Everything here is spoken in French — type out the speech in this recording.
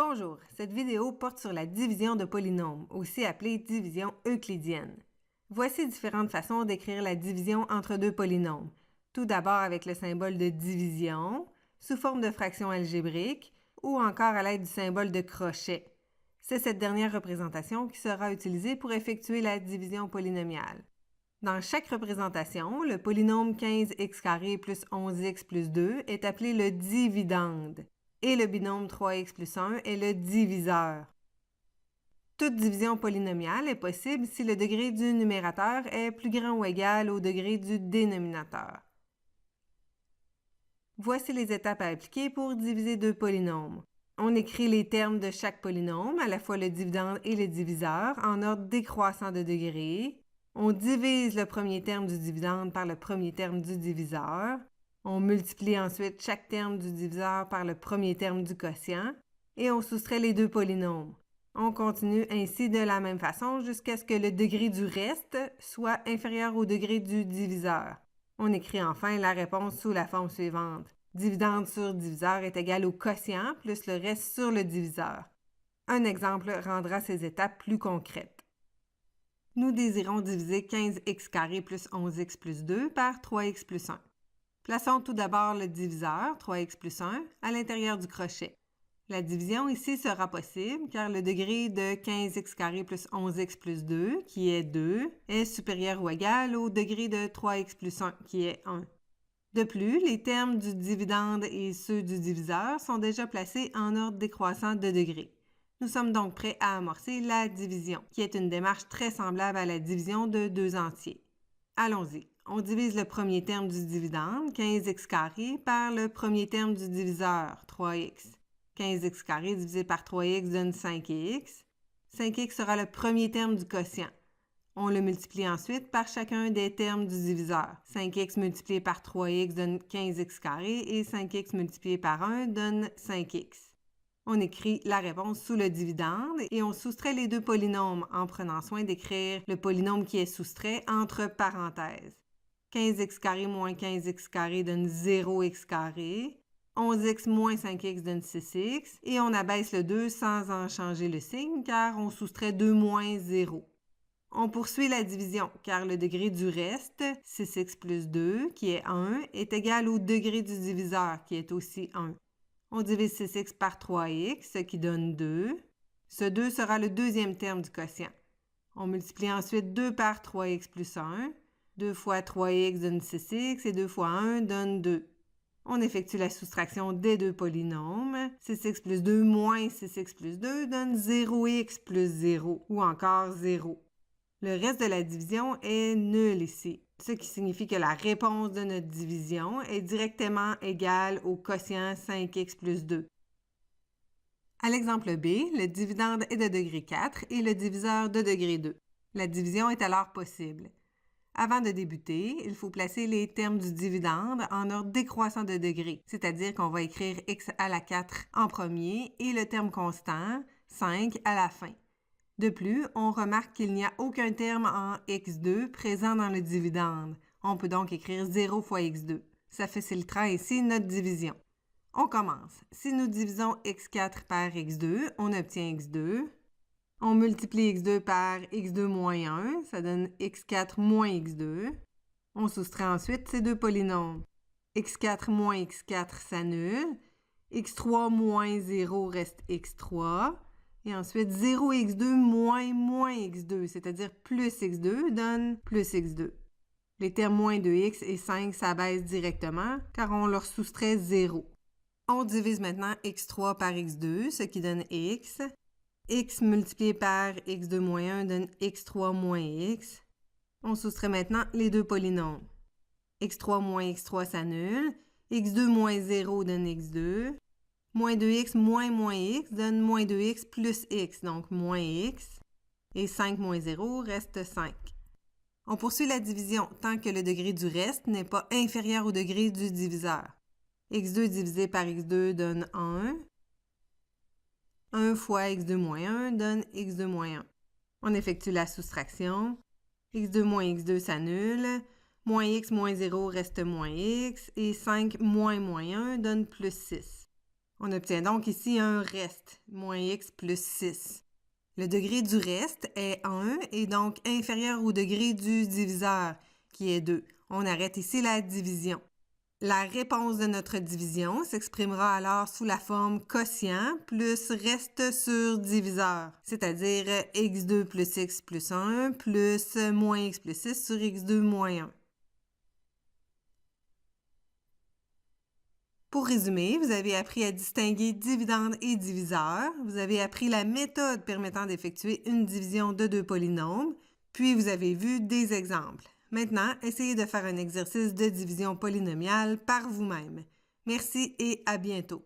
Bonjour, cette vidéo porte sur la division de polynômes, aussi appelée division euclidienne. Voici différentes façons d'écrire la division entre deux polynômes. Tout d'abord avec le symbole de division, sous forme de fraction algébrique, ou encore à l'aide du symbole de crochet. C'est cette dernière représentation qui sera utilisée pour effectuer la division polynomiale. Dans chaque représentation, le polynôme 15x² plus 11x plus 2 est appelé le dividende et le binôme 3x plus 1 est le diviseur. Toute division polynomiale est possible si le degré du numérateur est plus grand ou égal au degré du dénominateur. Voici les étapes à appliquer pour diviser deux polynômes. On écrit les termes de chaque polynôme, à la fois le dividende et le diviseur, en ordre décroissant de degré. On divise le premier terme du dividende par le premier terme du diviseur. On multiplie ensuite chaque terme du diviseur par le premier terme du quotient et on soustrait les deux polynômes. On continue ainsi de la même façon jusqu'à ce que le degré du reste soit inférieur au degré du diviseur. On écrit enfin la réponse sous la forme suivante. Dividende sur diviseur est égal au quotient plus le reste sur le diviseur. Un exemple rendra ces étapes plus concrètes. Nous désirons diviser 15x² plus 11x plus 2 par 3x plus 1. Plaçons tout d'abord le diviseur, 3x plus 1, à l'intérieur du crochet. La division ici sera possible car le degré de 15x² plus 11x plus 2, qui est 2, est supérieur ou égal au degré de 3x plus 1, qui est 1. De plus, les termes du dividende et ceux du diviseur sont déjà placés en ordre décroissant de degré. Nous sommes donc prêts à amorcer la division, qui est une démarche très semblable à la division de deux entiers. Allons-y. On divise le premier terme du dividende, 15x², par le premier terme du diviseur, 3x. 15x² divisé par 3x donne 5x. 5x sera le premier terme du quotient. On le multiplie ensuite par chacun des termes du diviseur. 5x multiplié par 3x donne 15x² et 5x multiplié par 1 donne 5x. On écrit la réponse sous le dividende et on soustrait les deux polynômes en prenant soin d'écrire le polynôme qui est soustrait entre parenthèses. 15x² moins 15x² donne 0x². 11x moins 5x donne 6x. Et on abaisse le 2 sans en changer le signe car on soustrait 2 moins 0. On poursuit la division car le degré du reste, 6x plus 2, qui est 1, est égal au degré du diviseur, qui est aussi 1. On divise 6x par 3x, ce qui donne 2. Ce 2 sera le deuxième terme du quotient. On multiplie ensuite 2 par 3x plus 1. 2 fois 3x donne 6x et 2 fois 1 donne 2. On effectue la soustraction des deux polynômes. 6x plus 2 moins 6x plus 2 donne 0x plus 0 ou encore 0. Le reste de la division est nul ici, ce qui signifie que la réponse de notre division est directement égale au quotient 5x plus 2. À l'exemple B, le dividende est de degré 4 et le diviseur de degré 2. La division est alors possible. Avant de débuter, il faut placer les termes du dividende en ordre décroissant de degré, c'est-à-dire qu'on va écrire x à la 4 en premier et le terme constant, 5, à la fin. De plus, on remarque qu'il n'y a aucun terme en x2 présent dans le dividende. On peut donc écrire 0 fois x2. Ça facilitera ainsi notre division. On commence. Si nous divisons x4 par x2, on obtient x2. On multiplie x2 par x2 moins 1, ça donne x4 moins x2. On soustrait ensuite ces deux polynômes. x4 moins x4 s'annule. x3 moins 0 reste x3. Et ensuite, 0x2 moins x2, c'est-à-dire plus x2, donne plus x2. Les termes moins 2x et 5 s'abaissent directement car on leur soustrait 0. On divise maintenant x3 par x2, ce qui donne x. X multiplié par x2 moins 1 donne x3 moins x. On soustrait maintenant les deux polynômes. x3 moins x3 s'annule. x2 moins 0 donne x2. Moins 2x moins x donne moins 2x plus x, donc moins x. Et 5 moins 0 reste 5. On poursuit la division tant que le degré du reste n'est pas inférieur au degré du diviseur. x2 divisé par x2 donne 1. 1 fois x2 moins 1 donne x2 moins 1. On effectue la soustraction. x2 moins x2 s'annule. Moins x moins 0 reste moins x. Et 5 moins 1 donne plus 6. On obtient donc ici un reste, moins x plus 6. Le degré du reste est 1 et donc inférieur au degré du diviseur, qui est 2. On arrête ici la division. La réponse de notre division s'exprimera alors sous la forme quotient plus reste sur diviseur, c'est-à-dire x2 plus x plus 1 plus moins x plus 6 sur x2 moins 1. Pour résumer, vous avez appris à distinguer dividende et diviseur, vous avez appris la méthode permettant d'effectuer une division de deux polynômes, puis vous avez vu des exemples. Maintenant, essayez de faire un exercice de division polynomiale par vous-même. Merci et à bientôt.